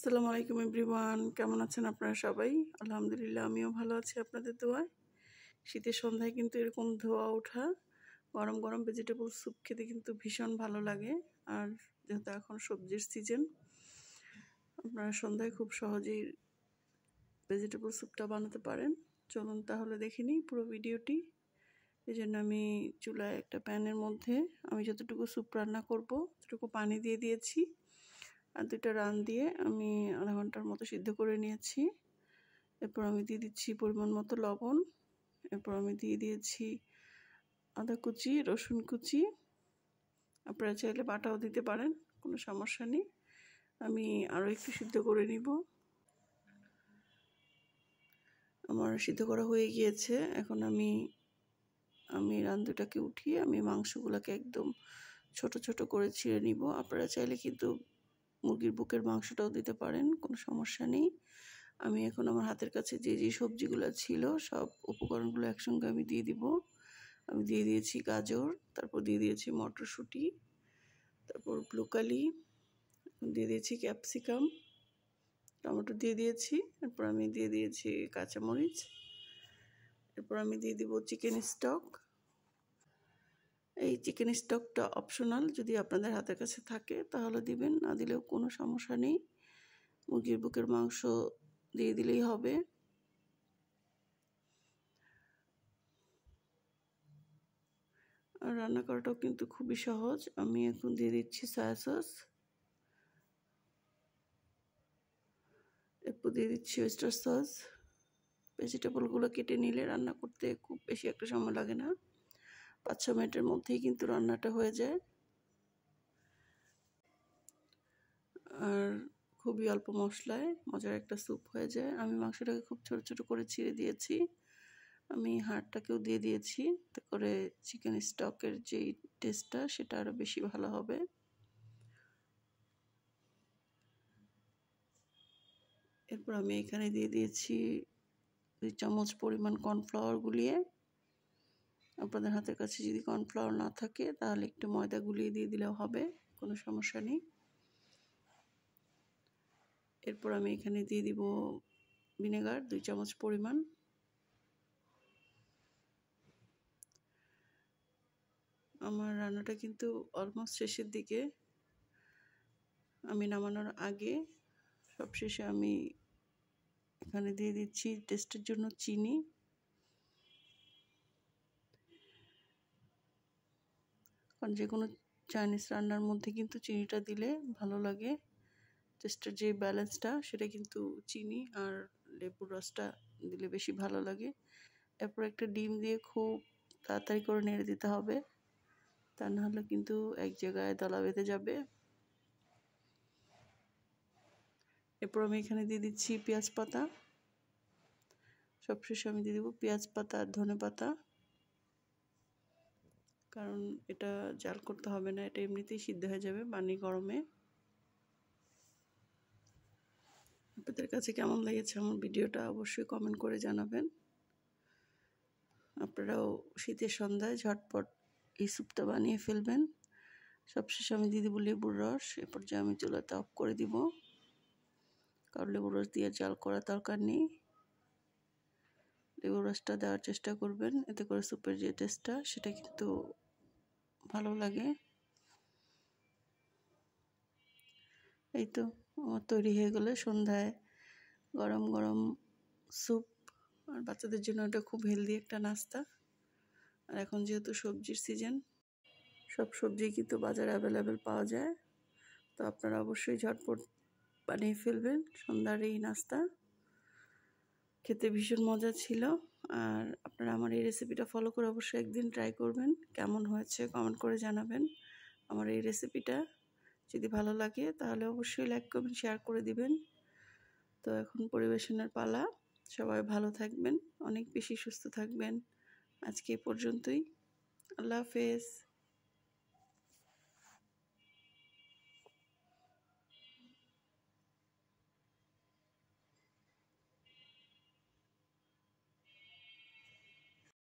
আসসালামু আলাইকুম এভরিওয়ান, কেমন আছেন আপনারা সবাই? আলহামদুলিল্লাহ, আমিও ভালো আছি আপনাদের দোয়ায়। শীতের সন্ধ্যায় কিন্তু এরকম ধোয়া ওঠা গরম গরম ভেজিটেবল স্যুপ খেতে কিন্তু ভীষণ ভালো লাগে। আর যেহেতু এখন সবজির সিজন, আপনারা সন্ধ্যায় খুব সহজেই ভেজিটেবল স্যুপটা বানাতে পারেন। চলুন তাহলে দেখে নিই পুরো ভিডিওটি। এই জন্য আমি চুলায় একটা প্যানের মধ্যে আমি যতটুকু স্যুপ রান্না করব ততটুকু পানি দিয়ে দিয়েছি। আর 2টা রান দিয়ে আমি আধা ঘন্টার মতো সিদ্ধ করে নিয়েছি। এরপর আমি দিয়ে দিচ্ছি পরিমাণ মতো লবণ। এরপর আমি দিয়ে দিয়েছি আদা কুচি, রসুন কুচি। আপনারা চাইলে বাটাও দিতে পারেন, কোনো সমস্যা নেই। আমি আরও একটু সিদ্ধ করে নিব। আমার সিদ্ধ করা হয়ে গিয়েছে। এখন আমি রান দুটাকে উঠিয়ে আমি মাংসগুলোকে একদম ছোট ছোট করে ছিঁড়ে নিব। আপনারা চাইলে কিন্তু মুরগির বুকের মাংসটাও দিতে পারেন, কোনো সমস্যা নেই। আমি এখন আমার হাতের কাছে যে সবজিগুলো ছিল সব উপকরণগুলো একসঙ্গে আমি দিয়ে দিব। আমি দিয়ে দিয়েছি গাজর, তারপর দিয়ে দিয়েছি মটরশুঁটি, তারপর ব্রোকলি, দিয়ে দিয়েছি ক্যাপসিকাম, টমেটো দিয়ে দিয়েছি। এরপর আমি দিয়ে দিয়েছি কাঁচামরিচ। এরপর আমি দিয়ে দিব চিকেন স্টক। এই চিকেন স্টকটা অপশনাল, যদি আপনাদের হাতের কাছে থাকে তাহলে দিবেন, না দিলেও কোনো সমস্যা নেই। মুরগির বুকের মাংস দিয়ে দিলেই হবে। আর রান্না করাটাও কিন্তু খুবই সহজ। আমি এখন দিয়ে দিচ্ছি সয়া সস, এরপর দিয়ে দিচ্ছি ওয়েস্টার সস। ভেজিটেবলগুলো কেটে নিলে রান্না করতে খুব বেশি একটা সময় লাগে না, 5-6 মিনিটের মধ্যেই কিন্তু রান্নাটা হয়ে যায়। আর খুবই অল্প মশলায় মজার একটা স্যুপ হয়ে যায়। আমি মাংসটাকে খুব ছোট ছোট করে ছিঁড়ে দিয়েছি। আমি হাড়টাকেও দিয়ে দিয়েছি, তাতে করে চিকেন স্টকের যেই টেস্টটা সেটা আরও বেশি ভালো হবে। এরপর আমি এখানে দিয়ে দিয়েছি 2 চামচ পরিমাণ কর্নফ্লাওয়ার গুলিয়ে। আপনাদের হাতের কাছে যদি কর্নফ্লাওয়ার না থাকে তাহলে একটু ময়দা গুলিয়ে দিয়ে দিলেও হবে, কোনো সমস্যা নেই। এরপর আমি এখানে দিয়ে দিব ভিনেগার 2 চামচ পরিমাণ। আমার রান্নাটা কিন্তু অলমোস্ট শেষের দিকে। আমি নামানোর আগে সবশেষে আমি এখানে দিয়ে দিচ্ছি টেস্টের জন্য চিনি। কারণ যে কোনো চাইনিজ রান্নার মধ্যে কিন্তু চিনিটা দিলে ভালো লাগে। টেস্টের যে ব্যালেন্সটা সেটা কিন্তু চিনি আর লেবুর রসটা দিলে বেশি ভালো লাগে। এরপর একটা ডিম দিয়ে খুব তাড়াতাড়ি করে নেড়ে দিতে হবে, তা নাহলে কিন্তু এক জায়গায় দলা বেঁধে যাবে। এরপর আমি এখানে দিয়ে দিচ্ছি পেঁয়াজ পাতা। সবশেষে আমি দিয়ে দেবো পেঁয়াজ পাতা আর ধনে পাতা, কারণ এটা জাল করতে হবে না, এটা এমনিতেই সিদ্ধ হয়ে যাবে পানি গরমে। আপনাদের কাছে কেমন লেগেছে আমার ভিডিওটা অবশ্যই কমেন্ট করে জানাবেন। আপনারাও শীতের সন্ধ্যায় ঝটপট এই স্যুপটা বানিয়ে ফেলবেন। সবশেষে আমি দিয়ে দেবো লেবুর রস। এরপর যে আমি চুলাটা অফ করে দিব, কারণ লেবুর রস দিয়ে জাল করার দরকার নেই। লেবুর রসটা দেওয়ার চেষ্টা করবেন, এতে করে স্যুপের যে টেস্টটা সেটা কিন্তু ভালো লাগে। এই তো আমার তৈরি হয়ে গেলে সন্ধ্যায় গরম গরম স্যুপ। আর বাচ্চাদের জন্য এটা খুব হেলদি একটা নাস্তা। আর এখন যেহেতু সবজির সিজন, সব সবজি কিন্তু বাজারে অ্যাভেলেবেল পাওয়া যায়। তো আপনারা অবশ্যই ঝটপট বানিয়ে ফেলবেন সন্ধ্যার এই নাস্তা। খেতে ভীষণ মজা ছিল। আর আপনারা আমার এই রেসিপিটা ফলো করে অবশ্যই একদিন ট্রাই করবেন, কেমন হয়েছে কমেন্ট করে জানাবেন। আমার এই রেসিপিটা যদি ভালো লাগে তাহলে অবশ্যই লাইক কমেন্ট শেয়ার করে দিবেন। তো এখন পরিবেশনের পালা। সবাই ভালো থাকবেন, অনেক বেশি সুস্থ থাকবেন। আজকে এই পর্যন্তই। আল্লাহ হাফেজ।